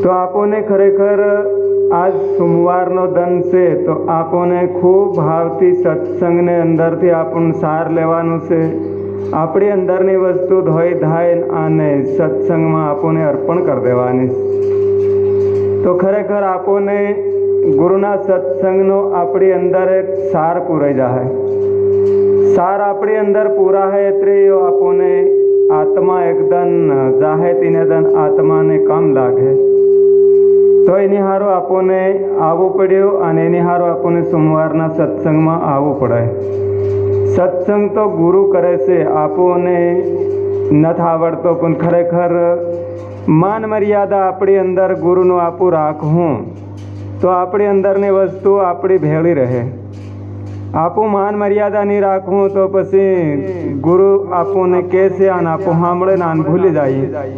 તો આપણને ખરેખર આજ સોમવારનો દન છે, તો આપણને ખૂબ ભાવથી સત્સંગને અંદરથી આપણને સાર લેવાનું છે. આપણી અંદરની વસ્તુ ધોઈ ધાઈ અને સત્સંગમાં આપણને અર્પણ કરી દેવાની. તો ખરેખર આપણને ગુરુના સત્સંગનો આપણી અંદર એક સાર પૂરાઈ જાય. સાર આપણી અંદર પૂરા હે એટલે આપણને આત્મા એકદમ જાહે તીને દન આત્માને કામ લાગે. તો એની હારું આપણને આવવું પડ્યું અને એની હારું આપણને સોમવારના સત્સંગમાં આવવું પડે. સત્સંગ તો ગુરુ કરે છે, આપણને નથી આવડતો, પણ ખરેખર માન મર્યાદા આપણી અંદર ગુરુનું આપું રાખવું તો આપણી અંદરની વસ્તુ આપણી ભેળી રહે. આપણું માન મર્યાદા નહીં રાખવું તો પછી ગુરુ આપણને કહે છે અને આપણું સાંભળે ને આને ભૂલી જાય.